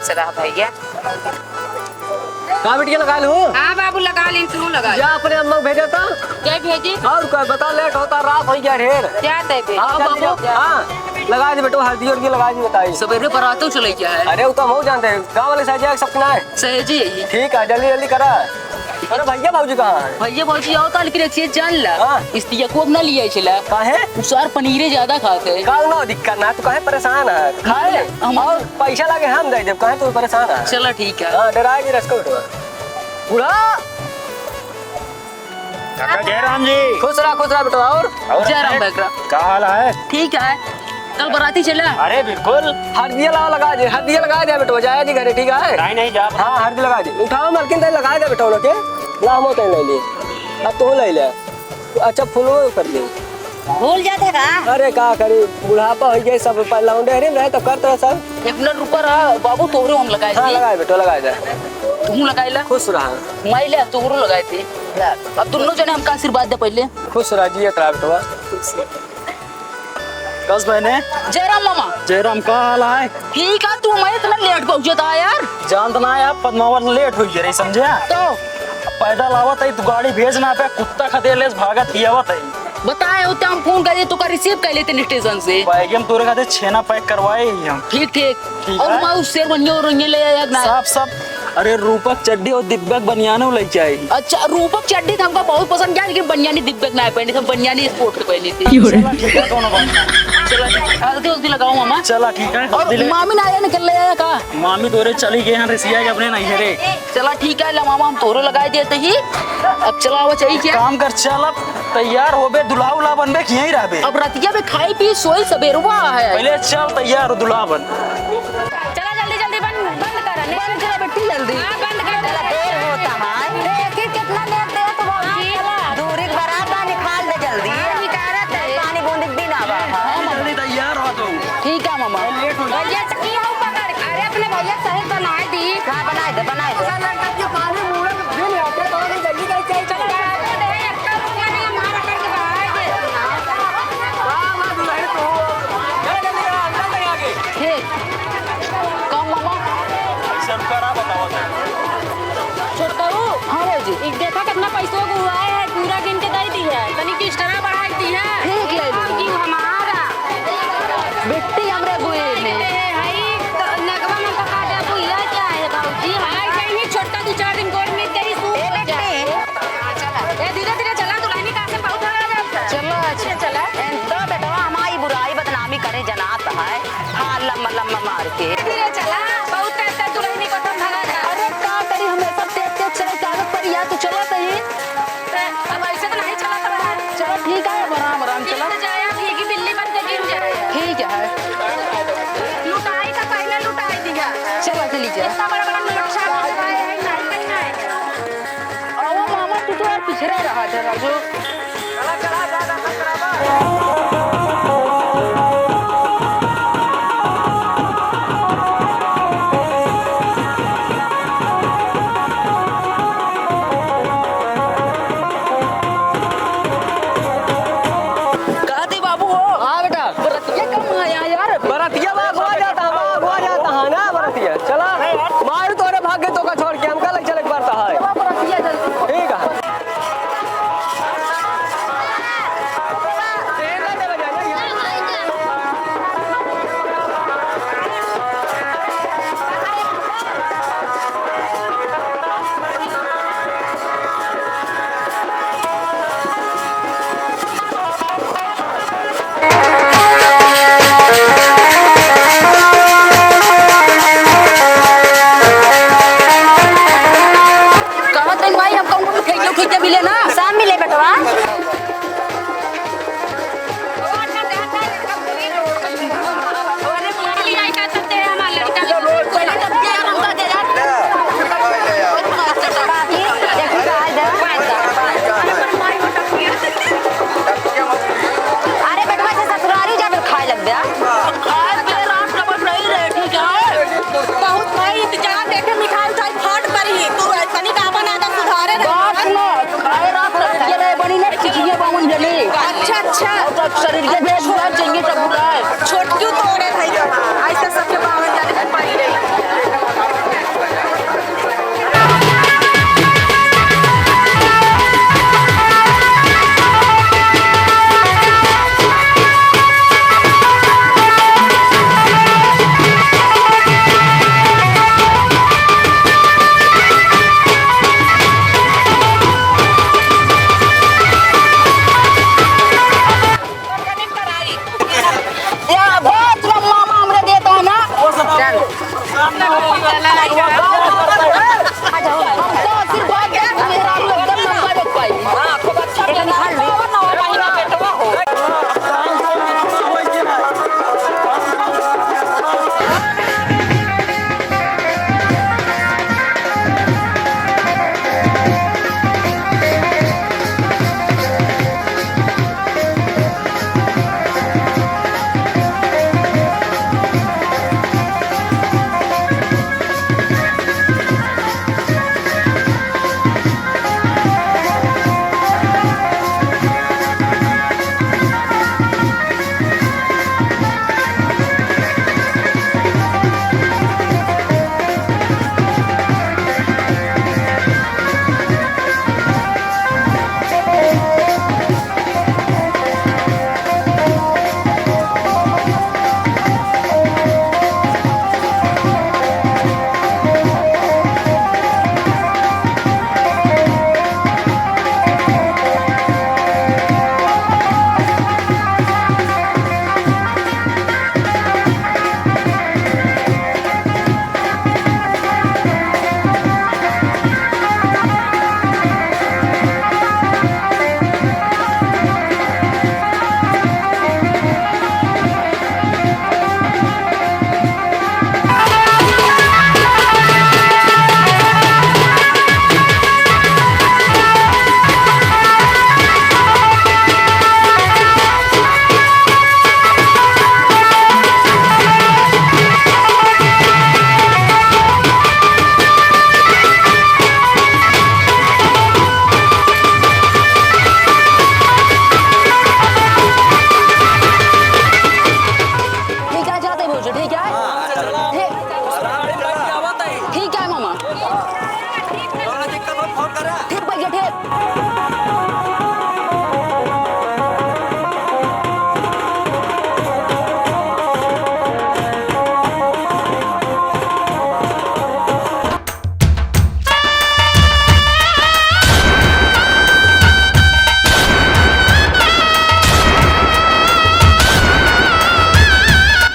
चला भैया। कहाँ बिटिया लगा लूँ? हाँ बाबू लगा ली, तू लगा। या अपने अम्मा को भेजा था? क्या भेजी? और क्या बता, लेट होता, रात हो गया ढेर। क्या तय हाँ बाबू, हाँ लगा दे बेटो, हल्दी और लगा दी बताइए। सवेरे बरातों चले क्या है? अरे वो तो हम जानते हैं, गाँव वाले सहजा सपना है। सहजी है ये। ठीक है, जल्दी जल्दी करा। अरे भैया भाजी कहाँ है? भैया भाजी आओ लेकिन एक चीज जान ला, हाँ। इस दिया को अब ना लिया चला। काहे? उसार पनीरे ज्यादा खाते हैं। काल ना दिक्कत ना, तू काहे परेशान है? खाए हम और पैसा लगे हम दे जब, काहे तू परेशान है? चला ठीक है। हाँ डराएगी रसको बेटो। बूढ़ा काका जयराम जी, खुश रहा बेटो। और जयराम बकरा क्या हाल है? ठीक है। कल बराती चला। अरे बिल्कुल। हल्दी लगा दे, हल्दी लगा दे बेटो, जाए जी घरे। ठीक है नहीं नहीं जा। हाँ हल्दी लगा दे। उठाओ मलकिन तेल लगा दे बेटो के ला, हम तेल ले ली। अब तू ले ले। अच्छा फूलो कर दे। भूल जाते का? अरे का करी, बुढ़ापा हो गया सब, लौंडे रहे तो कर तो सब। एक मिनट रुका रहा बाबू, तोरे हम लगाए हाँ थे। लगाए बेटो, लगाए दे। तू लगाए ला। खुश रहा। मैं ले तोरो लगाए थे। अब दोनों जने हमका आशीर्वाद दे पहले। खुश रहा जी बेटो। कस बहने। जयराम मामा। जयराम का हाल है? ठीक है, तू मैं इतना लेट पहुंचा था यार। जानता ना है, पद्मावत लेट हुई है समझे। तो पैदल आवत है तू, गाड़ी भेजना पे कुत्ता खदेले भागत ही आवत है। बताए होते हम फोन कर तो का रिसीव कर लेते स्टेशन से। बैग हम तोरे खाते छेना पैक करवाए ही हम। ठीक ठीक। ठीक और है। मैं उससे रंगे ले आया ना। सब सब। अरे रूपक चड्डी और दिब्बक बनियानो लेके आई। अच्छा रूपक चड्डी तो हमको बहुत पसंद है, लेकिन बनियानी दिब्बक ना पहनी, हम बनियानी स्पोर्ट के पहनी थी। चला ठीक है, दोनों बनियान। चलो हल्दी उल्दी लगाओ मामा। चला ठीक है। और मामी ना आया निकल ले आया का? मामी तोरे चली गए हैं रसिया के अपने नहीं रे। चला ठीक है, ला मामा हम तोरो लगाए देते ही। अब चला वो चाहिए क्या? काम कर, चल अब तैयार हो बे, दुल्हा उल्हा बनबे कि यहीं रहबे? अब रतिया में खाई पी सोई सबेरवा है। पहले चल तैयार हो, दुल्हा बन। चला जल्दी जल्दी बंद करा। बंद करा बेटी जल्दी। हाँ बंद कर। देर होता है। देखिए कितना लेट दे तो बाबूजी। दूरी के बराबर निकाल दे जल्दी। निकालत है। पानी बूंद भी ना बा। जल्दी तैयार हो तू। ठीक है मामा। भैया की हो पकड़। अरे अपने भैया सही बनाए दी। हाँ बनाए दे बनाए दे। ठीक। कम मामा। ऐसा करा बताओ तो। छोड़ता हूँ। हाँ भाई एक देखा कितना पैसों को हुआ है, पूरा गिन के दे दी है। तनी किस तरह बढ़ा दी है। ठीक ले लो। कि हमारा बेटी हमरे बुए में। हाई तो नगवा में तो काटे बुइया क्या है बाबूजी? हाई कहीं छोटा 2-4 दिन कोर में तेरी सूट हो जाए। ए धीरे धीरे चला, दुल्हनी का से बहुत लगा। चलो अच्छा चला तो बेटा हमारी बुराई बदनामी करे जनात है। हाँ लम्मा लम्मा मार के धीरे चला, बहुत ऐसा दुल्हनी को तुम भगा दे। अरे का करी हमेशा तेज चले कागज पर या तो चलो सही। अब ऐसे तो नहीं चला तो चलो ठीक है, आराम आराम चलो। गिर जाए, भीगी बिल्ली बन के गिर जाए। ठीक है। लुटाई का पहले लुटाई दिया। चलो चली जा। इतना बड़ा बड़ा नोट छाप लगाए हैं, नहीं नहीं। आओ मामा, तू तो यार पिछड़ा रहा था राजू। कहते बाबू हो। हाँ बेटा, बरतिया कम आया यार। बरतिया भागवा जाता है ना बरतिया। चला मार तोरे भागे तो का छोड़ के हमका लग चले पड़ता है। बरतिया जल्दी। ठीक है। कहाँ तक भाई हमको उनको ठेके मिले ना? शाम मिले बेटवा। अरे बेटवा से ससुरारी जाकर खाए लग गया। बहुत भाई इंतजार देखे मिठाई उठाई फाट पर ही तू तनी का बना दे सुधारे रे। बात ना खाए रात रतिया रहे बनी ना खिचिए बावन जले। अच्छा अच्छा और तब शरीर के बेच बुला चाहिए तब बुलाए। छोटक्यू तोड़े भाई ऐसे सबके बावन जाने से पड़ी रही। आशीर्वाद दे मेरा एकदम लंबा देख पाई बेटा निकाल ले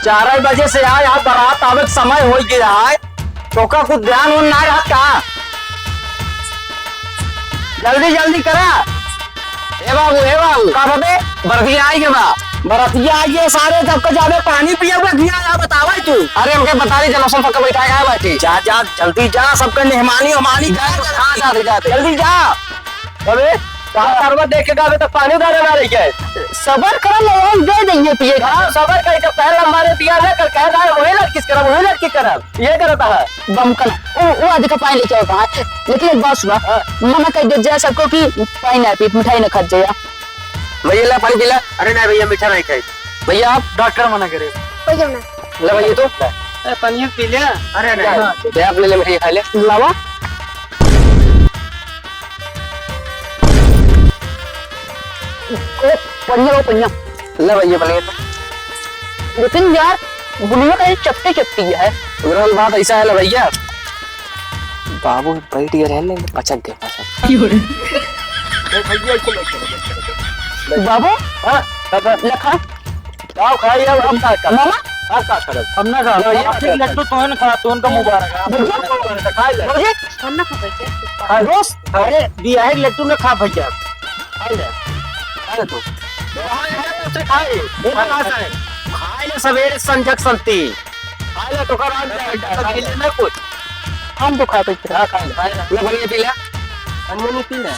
चार बजे से आए आप बारात आवे के समय हो गया है तो का कुछ ध्यान उन ना रहा का जल्दी जल्दी करा ए बाबू का बे बरतिया आई के बा बरतिया आई के सारे सबके जावे पानी पिए बरतिया जा बतावा तू अरे हमके बता रही जनों सबके बैठाया है बैठी जा जा जल्दी जा सबके मेहमानी हमानी जा जा जल्दी जा अबे करवा देख के गावे तो पानी उधार ना रही है सबर करो लोग दे देंगे पिए हां सबर कर के पहले हमारे पिया ना कर कह रहा है वही लड़की करा वही लड़की करा ये करता है बमकल वो अधिक पानी लेके होता है लेकिन एक बात सुना मना कर दे जा सबको कि पानी ना पी मिठाई ना खा जाए भैया ला पानी पिला अरे नहीं भैया मीठा नहीं खाई भैया आप डॉक्टर मना करे ले भैया तो पानी पी ले अरे नहीं आप ले ले मिठाई खा ले लावा पनिया ले भैया पनीर लेकिन यार बुनिया का चपटे चपटी है उधर बात ऐसा है भैया बाबू बैठ गए रहने पचक गए बाबू हां लखा आओ खाइए अब हम का मामा आप का कर हमने का लड्डू तोहन खा तोहन का मुबारक है खा ले मुझे हम ना खबर के खा दोस्त अरे दिया है लड्डू ने खा भैया खा ले खा तो खाए ले सवेरे संजक संती खाए ले तो कर आज लेना कुछ हम तो खा पे खा ले भैया पी ले अनमनी पी ले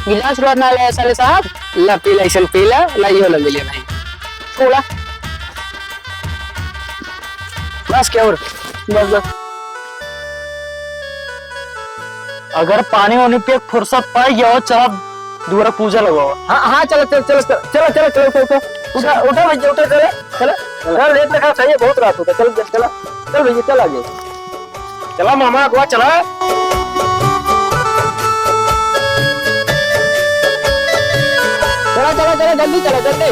गिलास भरना ले साले साहब ला पी ले ऐसा पी ले लाइयो ना मिले भाई थोड़ा बस क्या और बस अगर पानी होने पे फुर्सत पाई जाओ चलो दूरा पूजा लगाओ हाँ चलो उठा भैया उठा चलो लेट ना खा चाहिए बहुत रात होता चल भैया चल आगे चला मामा अगवा चला चला जल्दी चलो जल्दी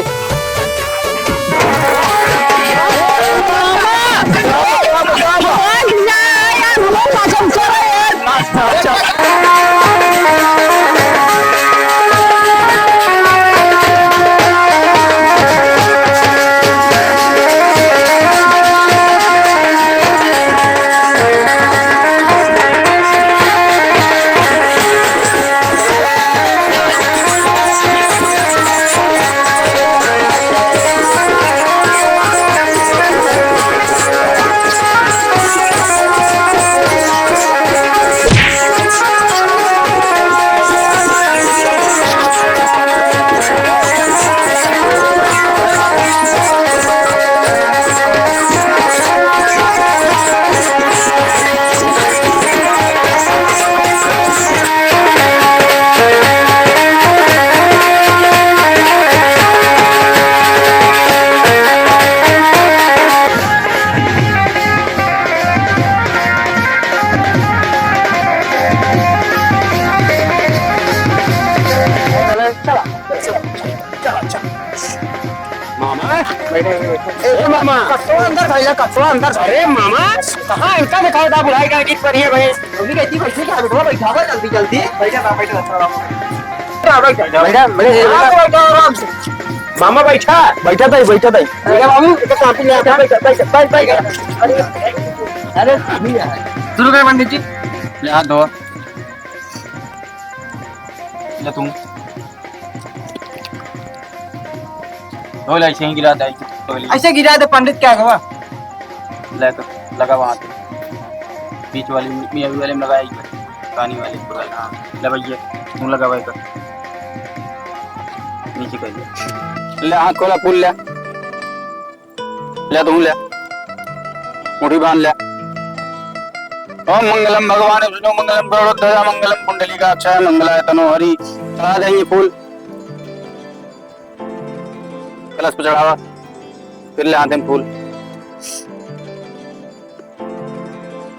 ए मामा कटवा अंदर भैया कटवा अंदर। अरे मामा कहाँ इनका दिखाओ था बुढ़ाई का गीत पर ये भाई अभी कहती बैठी क्या बिठवा बैठावा जल्दी जल्दी बैठा मामा बैठा बैठा था बाबू काफी ले आता बैठ। अरे शुरू कर पंडित जी ले हाथ धो ले तुम धो ले ऐसे ही गिरा दे ऐसे गिरा दे पंडित क्या हुआ ले तो लगा वहां पे बीच वाली मियां वाले में लगाई पानी वाले हाँ ले भैया तुम लगा भाई कर नीचे कर ले हाथ खोला पुल ले तुम ले मुट्ठी बांध ले। ओम मंगलम भगवान विष्णु मंगलम गरुड़ध्वजा मंगलम कुंडलिकाक्षाय मंगलाय तनो हरि। चढ़ा देंगे फूल कलश पे चढ़ावा फिर ले आते हैं फूल।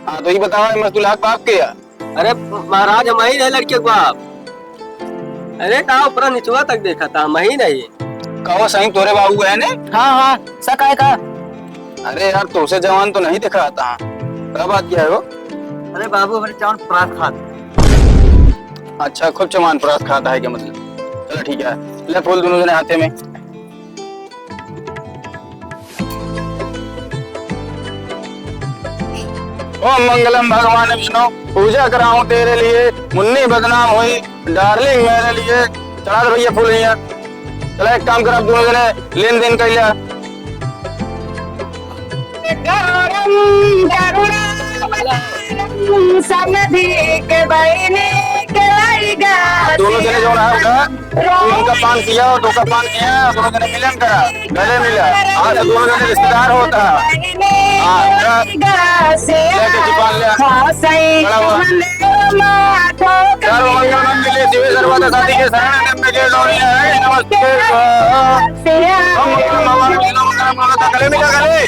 हाँ तो ये बताओ मस्तूल हक बाप के अरे महाराज हम ही नहीं लड़के के बाप। अरे कहा ऊपर निचवा तक देखा था हम ही नहीं। कहो सही तोरे बाबू है ने। हाँ सका का। अरे यार तो उसे जवान तो नहीं दिखा था क्या बात क्या है वो। अरे बाबू हमारे चावल परात खाता। अच्छा खूब चमान परात खाता है क्या मतलब। चलो ठीक है ले फूल दोनों जने हाथे में। ओम मंगलम भगवान विष्णु पूजा कराऊं तेरे लिए मुन्नी बदनाम हुई डार्लिंग मेरे लिए। चढ़ा दे भैया फूल यहाँ। चलो एक काम कर आप दोनों जने लेन देन कर लिया। दोनों जने जो है उनका पान किया और दो का पान किया दोनों जने मिलन करा गले मिला। हाँ तो दोनों जने रिश्तेदार होता शिव सर्वदा शादी के शरण गले मिला गले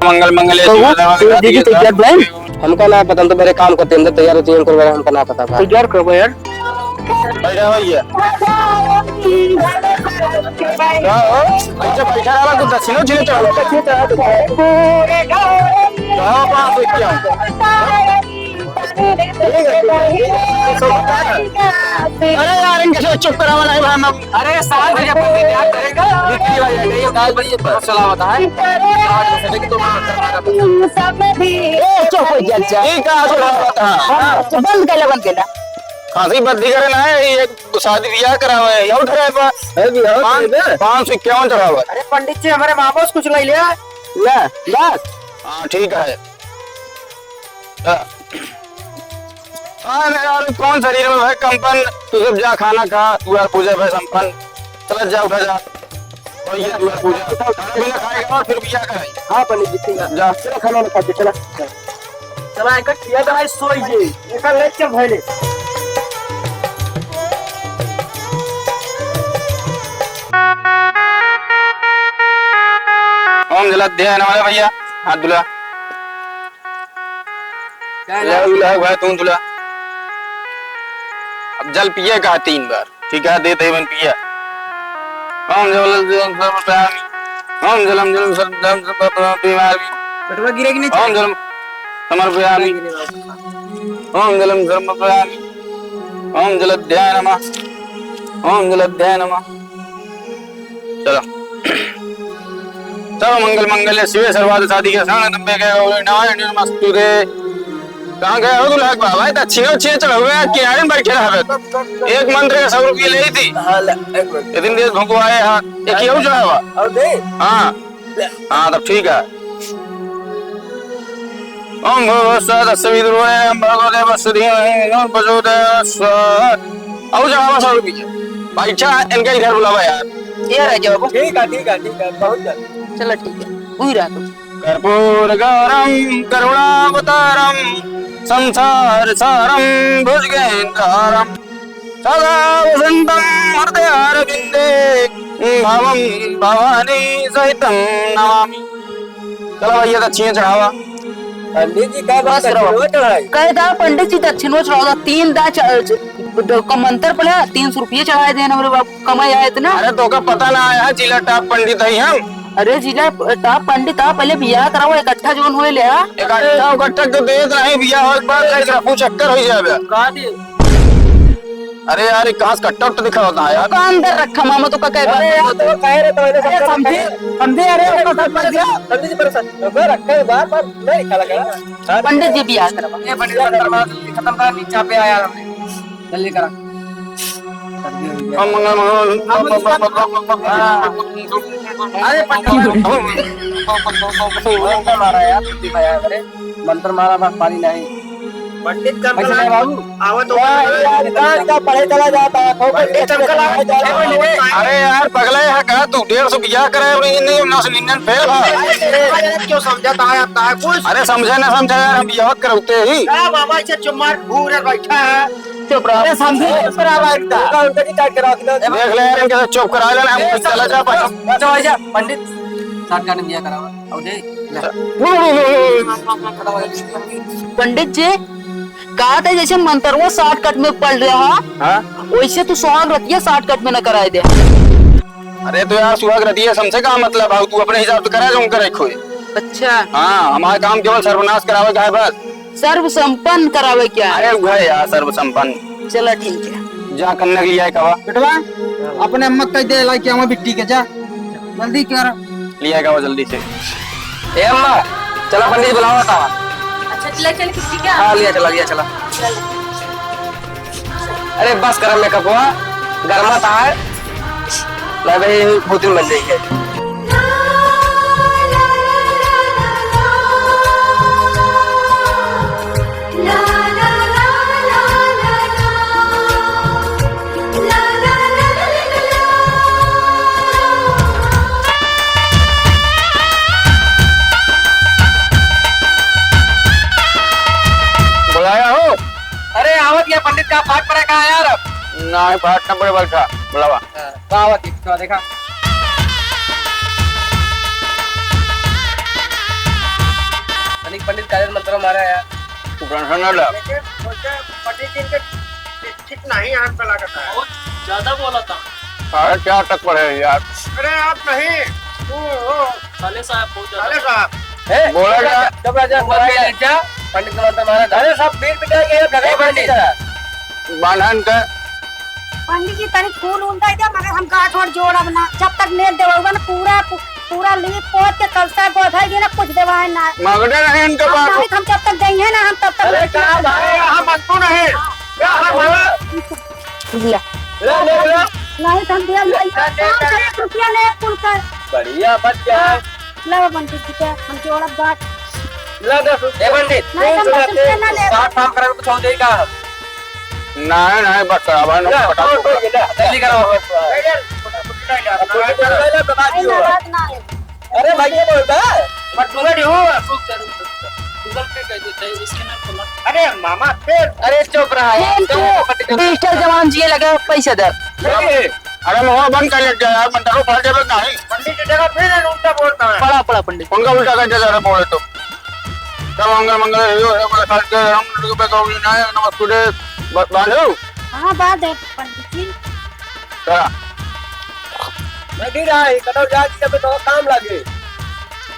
मंगल मंगल हमका ना पता तो मेरे काम करते अंदर तैयार होती है उनको हमका ना पता था तैयार करो यार बैठा भैया बैठा रहा तो दक्षिणों छिने अरे यार इनके चुप करा वाला है। अरे साल भैया याद करेगा बिक्री वाली है ये दाल भैया पर चला होता है चुप हो जा ठीक है चला होता है बंद कर खांसी बद्दी करे ना ये शादी ब्याह करा हुआ है ये उठ रहा है 551 चढ़ा हुआ। अरे पंडित जी हमारे मामोस कुछ ले लिया ले बस हाँ ठीक है। हाँ यार कौन शरीर में भाई कंपन तू सब जा खाना खा तू यार पूजा भाई संपन्न चल जा उठा जा और ये तू पूजा खाना पीना खाएगा और फिर ब्याह करेंगे। हाँ पंडित जी ठीक है जा चलो खाना खा के चला चला एक किया तो भाई सोई जी निकल ले चल भाई ले। ओम जल ध्यान वाले भैया हाथ धुला भाई तुम धुला। अब जल पिए कहा 3 बार ठीक है देते बन पिया। ओम जलम ओम जलम जलम बटवा गिरेगी नहीं। ओम जलम समर्पयामि ओम जलम समर्पयामि ओम जल ध्यान नमः ओम जल ध्यान नमः। चलो सब मंगल मंगल शिव सर्वाद शादी के शरण नंबे के नारायण नमस्तुते। कहाँ गए हो दुल्हा बाबा दक्षिणों छे चढ़ गया किनारे में बैठे रहे एक मंत्र का 100 रुपये ले थी इतनी देर भुकवाए हाँ एक ही चढ़ा हुआ हाँ हाँ तब ठीक है। ओम चढ़ावा 100 रुपये भाई अच्छा इनका इधर बुलावा यार ये रह जाओ ठीक है बहुत चलो ठीक है वही रहा तुम। कर्पूर गौरम करुणावतारम संसार सारम भुजगेन्द्रहारम सदा वसंतम हृदयारविंदे भवम भवानी सहितं नमामि। चलो भैया दक्षिण चढ़ावा पंडित जी क्या बात बस रहो। कर रहे हैं? कह दा पंडित जी दक्षिण चढ़ाओ 3 दा का मंत्र पड़ा 300 रुपये चढ़ाए देना मेरे बाप कमाई आए इतना। अरे तो का पता ना आया जिला टॉप पंडित है हम। अरे जिला टॉप पंडित आ पहले बियाह कराओ इकट्ठा जोन होए ले आ इकट्ठा तो देत रहे बिया हो एक बार एक रफू चक्कर हो जाए। कहा दिए? अरे यार कहां से कट्टा दिखा होता है यार। का अंदर रखा मामा तो का कह अरे यार बात तो कह रहे तो मैंने समझे समझे अरे समझे जी परेशान तो रखा है बार बार नहीं निकाला करा पंडित जी बियाह करवा ये पंडित का दरबार खत्म कर नीचे पे आया हमने जल्दी करा अरे पंडित मारा यार मंत्र मारा बस पानी नहीं पंडित का बाबू आवत का पढ़े चला जाता है अरे यार पगला है कहा तू 150 बिया करे नहीं 999 फेल है। क्यों समझाता है आता है कुछ अरे समझे ना समझे यार हम बिया करते ही। बाबा से चुम्मार घूर बैठा है चुप रहो अरे समझे बराबर उनका की टाइट करा दो देख ले यार इनके चुप करा लेना हम चला जा अच्छा पंडित साथ का बिया करावा अब दे पंडित जी कहा था जैसे मंत्र वो शॉर्टकट में पढ़ रहा हां वैसे तू सुहाग रतिया शॉर्टकट में न कराए दे। अरे तो यार सुहाग रतिया समझे का मतलब है तू अपने हिसाब से करा जो करे खोए। अच्छा हां हमारा काम केवल सर्वनाश करावे का है बस। सर्व संपन्न करावे क्या अरे वो है यार सर्व संपन्न। चला ठीक है जा करने के लिए आए कवा बेटवा अपने अम्मा कह दे ला के हम बिट्टी के जा जल्दी कर लिया कवा जल्दी से। ए अम्मा चला पंडित बुलावा था। अच्छा चला चल किसी क्या हाँ लिया चला अरे बस कर मेकअप हुआ गर्मा था ला भाई बहुत बन जाएगी। बुलाया हो? अरे आवत ये पंडित का फाट पड़ा कहा यार नहीं फाट न पड़े बल्कि बुलावा आवत क्या देखा पंडित काजल मंत्र मारा यार तू टेंशन न ले। पंडित जी के ठीक नहीं हाथ पे लगता है बहुत ज्यादा बोला था। अरे क्या तक पड़े यार। अरे आप नहीं साले साहब बोला क्या जब राजा पंडित का मंत्र मारा अरे सब पीठ पिटाई पंडित बांधन के पंडित जी तनी खून उनका दे मगर हम गांठ और जोड़ब ना जब तक नेल देवबा ना पूरा लीप पोत के कलसा गोधाई देना कुछ देवाए ना मगदे नहीं इनके हम बाप। नहीं हम जब तक देंगे ना हम तब तक अरे कहां भाई यहां मंतु नहीं लिया नहीं हम दिया नहीं रुपया ले कुल कर बढ़िया बच गया लो पंडित जी के हम जोड़ब गांठ ला दे ए पंडित नहीं हम रुपया ना ले साथ काम करे तो छोड़ देगा नहीं बस करावा न जल्दी करो अरे भाई ये बोलता है मत बोला नहीं हो गूगल पे कह देते हैं स्कैनर खोला अरे मामा फिर अरे चुप रहा है डिजिटल जमान जी लगे पैसे दे अरे मोह बंद कर लेते यार मंत्रों पढ़ जावे नहीं पंडित की जगह फिर उल्टा बोलता है पड़ा पंडित उनका उल्टा कर जरा बोले तो सब मंगल यो है बोले खाते हम लोग पे कहोगे ना नमस्ते बांधो हां बात है पंडित जी चला मैं भी रहा है कदम जा के तो काम लगे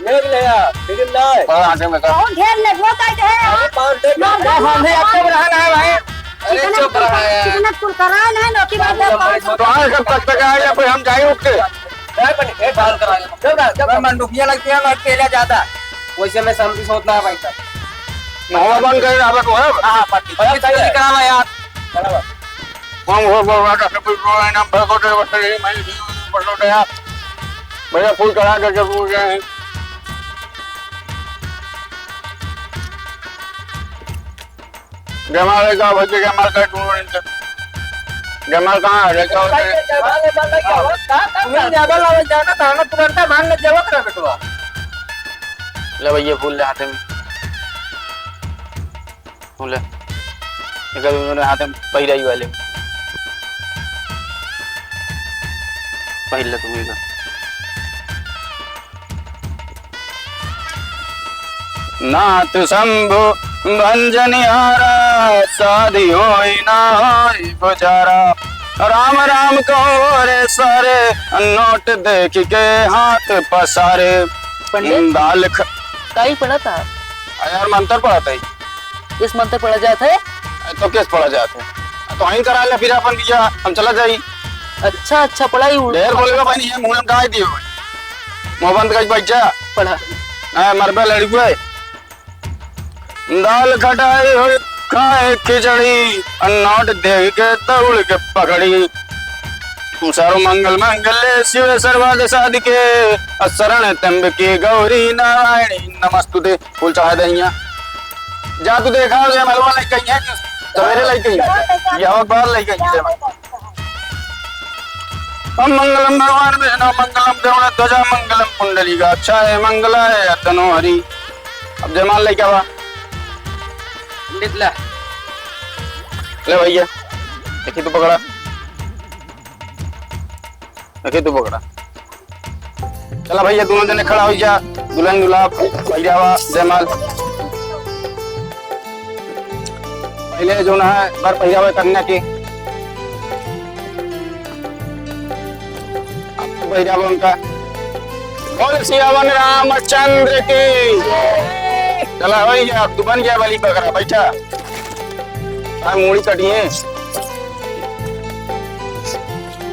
ले लिया फिर ना और आटे में कर कौन ढेर ले वो कहते हैं 5 डेट हम आपको रहना है भाई अरे चुप रहा है कितना कुल कराए ना नोटी बात है तो आज कब तक तक आएगा फिर हम जाए उठ के है पंडित एक बाल करा जब मंडुकिया लगती है लट केला जाता वैसे मैं समझी सोचना है भाई साहब मोह बंद कर रहा तो है हां पंडित जल्दी करावा यार बराबर हम हो बोला था सब कोई ना भगोटे बसले मैं बसोटे यार भैया फूल चढ़ा के जरूर जाए जमाल का भैया जमाल का टूर्नामेंट जमाल कहाँ है लेके आओ तुम्हें डबल आवे जाना था ना तुरंत भांग जवा करा बेटवा ले भैया फूल ले हाथ में फूल ले निकल उन्होंने हाथ में पहिराई वाले पहले तुम्हें का नाथ शंभु भंजनिहारा साधि होई ना होई गुजारा। राम राम कहो रे सारे नोट देख के हाथ पसारे। पंडित दाल कहीं पढ़ा था? यार मंत्र पढ़ाता है। इस मंत्र पढ़ा जाता है? तो कैसे पढ़ा जाता है? तो वहीं करा ले फिर अपन किया हम चला जाई। अच्छा अच्छा पढ़ाई ढेर बोलेगा भाई नहीं है मुंह में गाय दियो मुंह बंद कर बैठ जा। पढ़ा मरबे लड़ी पे दाल खटाई हुई खाए खिचड़ी नोट देख के दौड़ के पकड़ी। सर्व मंगल मंगल शिव सर्वाद साधिके शरण त्र्यंबके गौरी नारायणी नमस्तुते। फूल चढ़ा दहिया जा तू देखा मलवा लग गई है सवेरे लग गई या बाहर लग गई। मंगलम भगवान विष्णु मंगलम गरुड़ ध्वजा मंगलम कुंडली का अच्छा है मंगलाय तनो हरि। अब जयमाल ले क्या ले भैया देखिए तू पकड़ा देखिए तू पकड़ा। चला भैया दोनों जने खड़ा हो जा दुल्हन दुल्हा भैया जयमाल। पहले जो ना है बार पहला कन्या की भैया उनका बोल सियावन रामचंद्र की। चला भैया तू बन गया बलि बकरा बैठा मूड़ी कटिए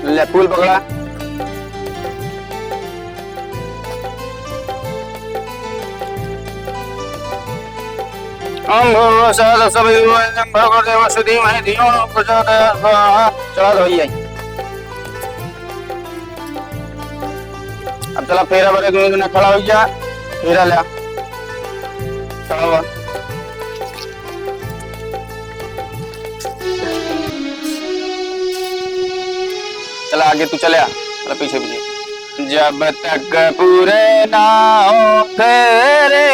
ले फूल पकड़ा। चला भैया अब चला फेरा बड़े दोनों खड़ा हो जा फेरा लिया खड़ा हुआ। चला आगे तू चले चला पीछे पीछे। जब तक पूरे ना हो फेरे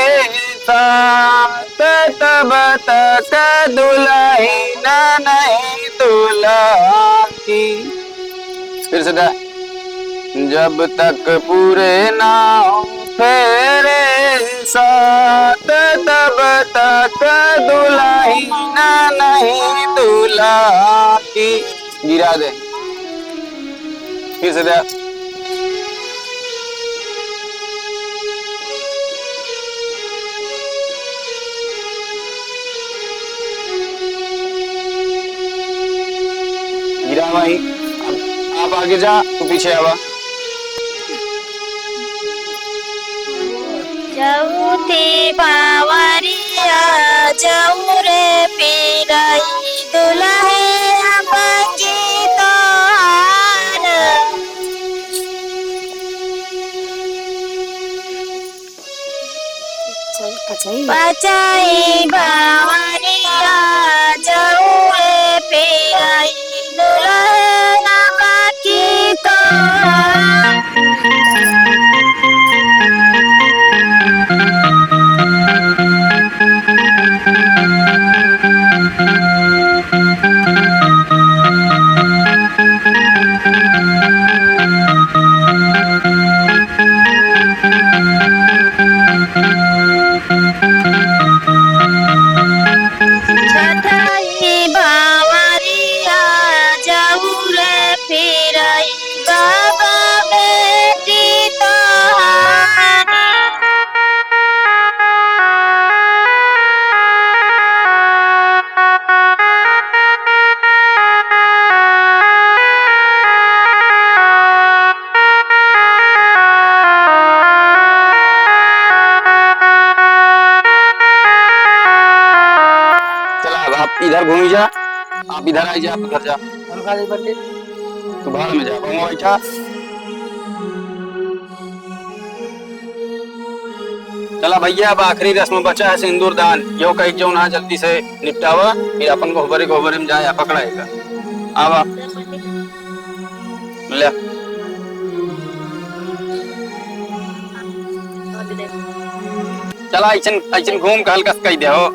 साथ तब तक दुल्हन नहीं दूल्हा की। फिर से जब तक पूरे ना हो फेरे साथ तब तक दुल्हन नहीं दूल्हा की। गिरा दे फिर से दे। गिरा भाई आप आगे जा तू पीछे आवा। जाऊते बावरिया जाऊ रे पिराई दुल्हे बाकी तोहार। बचाई बावरिया जाऊ रे पिराई दुल्हे बाकी तोहार। छठाई बावरिया जाऊ रे फिराई बाबा बेटी तोहारी। आप इधर घूम जा आप इधर आ जा आप उधर जा तू बाहर में जा बैठा। चला भैया अब आखिरी रस्म बचा है सिंदूर दान यो कहीं जो ना जल्दी से निपटावा फिर अपन गोबरे में जाए पकड़ाएगा आवा ले। चला ऐचन घूम के हल्का कही दे हो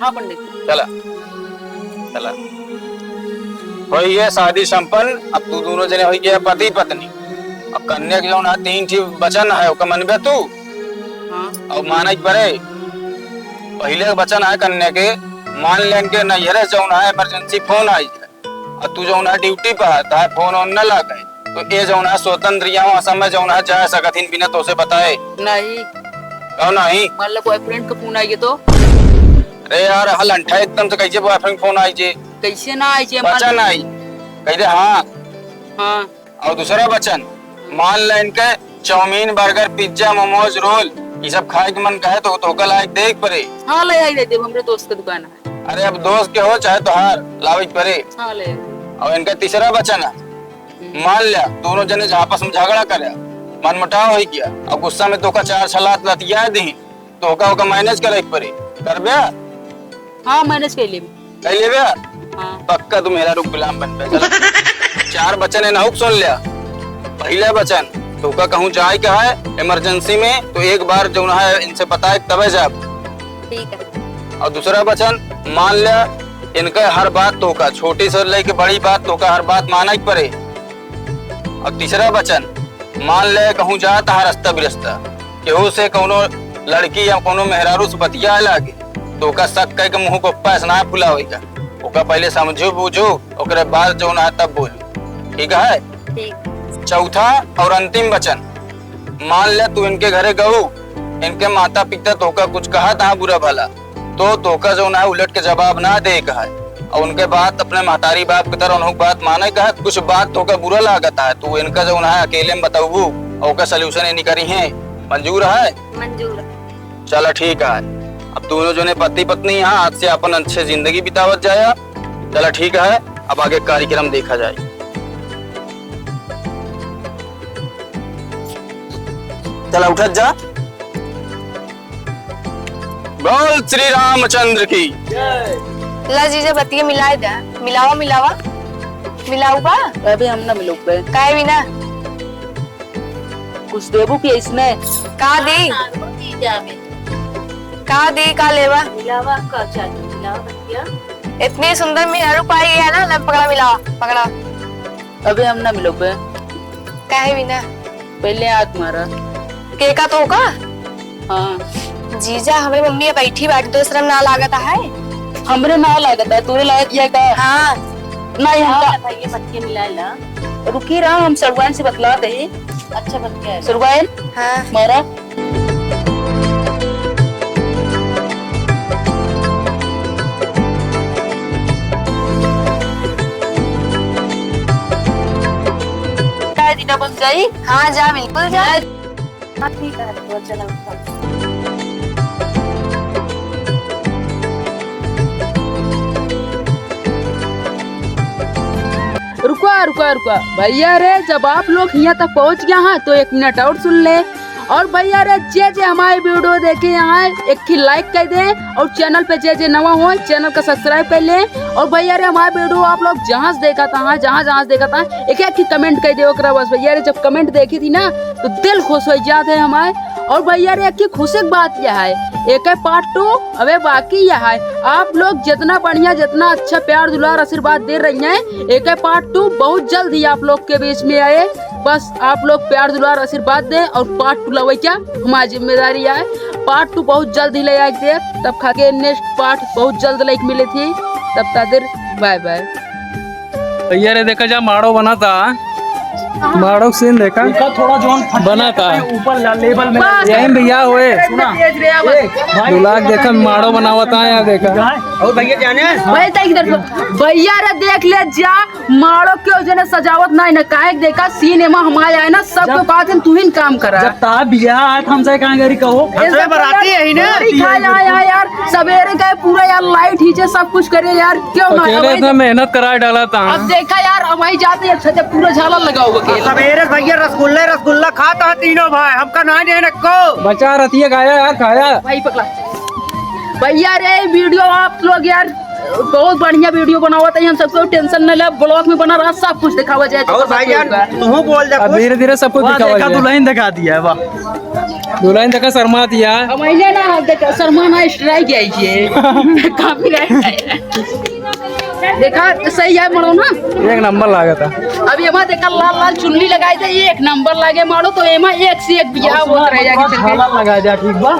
हाँ पंडित। चला चला हो गया शादी संपन्न। अब तू दोनों जने हो गया पति पत्नी अब कन्या के जौन है 3 ठी वचन है ओका मनबे तू और माना परे पहले के वचन है कन्या के मान लेन के नैहरे जौन है इमरजेंसी फोन आई जाए और तू जौन है ड्यूटी पर है तो फोन ऑन न लगे तो ये जौन है स्वतंत्र या असम में जौन है जा सकथिन बिना तो से बताए नहीं कहो नहीं मान लो बॉयफ्रेंड का फोन आई तो अरे यार हल अंठा एकदम से कैसे बॉयफ्रेंड फोन आई जे कैसे ना आई जे वचन आई कह दे हाँ हाँ और दूसरा वचन मान लेन के chowmein burger pizza momos roll ये सब खाए के मन कहे तो कल आए देख परे हाँ ले आई देते हमरे दोस्त का दुकान है अरे अब दोस्त के हो चाहे तो हार लाविज परे हाँ ले और इनका तीसरा वचन है मान लिया दोनों जने आपस में झगड़ा करे मन मुटाव हो गया और गुस्सा में तो का 4 छलात लतिया दी तो का मैनेज करे परे कर बे हाँ मैनेज कर ले कह ले बे हाँ पक्का तुम मेरा रूप गुलाम बन पे चलो 4 वचन है नहुक सुन लिया पहला वचन तो का कहूँ जाए क्या है इमरजेंसी में तो एक बार जो है इनसे पता है तबे जा ठीक है। और दूसरा वचन मान लिया इनका हर बात तो का छोटी से लेके बड़ी बात तो का हर बात माना ही पड़े और तीसरा वचन मान ले कहूँ जा हर रास्ता बिरस्ता केहू से कोनो लड़की या कोनो मेहरारू से बतिया लागे तो का शक कह के मुंह को पैसा फुला होगा ओका पहले समझो बूझो ओकरे बाद जो है तब बोलो ठीक है ठीक। चौथा और अंतिम वचन मान ले तू इनके घरे गऊ इनके माता पिता तोका कुछ कहा था बुरा भला तो तोका जो ना उलट के जवाब ना दे कहा और उनके बाद अपने महतारी बाप की तरह उन्होंने बात माने कहा कुछ बात तोका बुरा लागता है तू इनका जो ना अकेले में बताऊ और का सोल्यूशन नहीं करी है मंजूर है मंजूर। चलो ठीक है अब दोनों जो ने पति पत्नी यहाँ आज से अपन अच्छे जिंदगी बितावत जाया चलो ठीक है अब आगे कार्यक्रम देखा जाए चला उठत जा बोल श्री रामचंद्र की ला जीजा बतिया मिलाए दा मिलावा मिलावा मिलाऊ बा अभी हम ना मिलो पे काहे बिना कुछ देबू कि इसमें का दे का लेवा मिलावा का चाहिए मिलावा बतिया इतनी सुंदर मेहरू पाई है ना ले पकड़ा मिलावा पकड़ा अभी हम ना मिलो पे काहे बिना पहले हाथ मारा के का तो का हाँ जीजा हमारी मम्मी बैठी बैठी तो शर्म ना लागता है हमरे ना लागत है तोरे लायक ये का हाँ नहीं हम बताइए बतिया मिला ला रुकी रहा हम सरवान से बतलाते हैं अच्छा बतिया है सरवान हाँ मारा बस जाई हाँ जा बिल्कुल जा हाँ ठीक है तो चलो रुका रुका रुका भैया रे जब आप लोग यहाँ तक पहुँच गया हैं तो 1 मिनट और सुन ले और भैया रे जे हमारी वीडियो देखे यहाँ एक की लाइक कर दे और चैनल पे जे नवा हो चैनल का सब्सक्राइब कर ले और भैया रे हमारी वीडियो आप लोग जहाँ से देखा था जहाँ देखा था एक की कमेंट कर दे बस भैया रे जब कमेंट देखी थी ना तो दिल खुश हो जाते है हमारे और भैया रे एक खुशी की बात यह है एक है पार्ट 2 अबे बाकी यह है आप लोग जितना बढ़िया जितना अच्छा प्यार दुलार आशीर्वाद दे रही हैं एक है पार्ट 2 बहुत जल्द ही आप लोग के बीच में आए बस आप लोग प्यार दुलार आशीर्वाद दें और पार्ट 2 लवे क्या हमारी जिम्मेदारी है पार्ट 2 बहुत जल्द ही ले आए थे तब खाके नेक्स्ट पार्ट बहुत जल्द लाइक मिले थी तब तादिर बाय बाय भैया रे देखा जा माड़ो बना था माड़ो सीन देखा थोड़ा जोन बना था ऊपर लेवल में यही भैया हुए सुना दुलाक देखा माड़ो बनावा था यार देखा और भैया जाने भैया रे देख ले जा माड़ो के जने सजावट नहीं ना काहे देखा सिनेमा हमारे आए ना सबको बात तू ही काम करा जब ता बिया हमसे कहां गरी कहो बराती है ना खाया यार सवेरे गए पूरा यार लाइट हीचे सब कुछ करे यार क्यों ना अकेले इतना मेहनत करा डाला था अब देखा यार अब वही जाते हैं छते पूरा झालर लगाओ अकेले सवेरे भैया रसगुल्ला खाता है तीनों भाई हमका ना देने को बचा रतिया खाया यार खाया भाई पकड़ा भैया रे वीडियो आप लोग यार बहुत बढ़िया वीडियो बनावा था हम सबको टेंशन न ले ब्लॉग में बना रहा सब कुछ दिखावा जाए और भाई यार तू बोल दे धीरे धीरे सब कुछ दिखावा दुल्हन दिखा दिया वाह दुल्हन देखा शर्मा दिया मैंने ना देखा शर्मा ना स्ट्राइक आई है काफी देखा सही है मारो ना। एक नंबर लागा था। अब एमा देखा लाल लाल चुन्नी लगाई थे, एक नंबर लागे मारो तो एमा एक से एक बियाह होत रह जाएगी। लगा जा ठीक बा।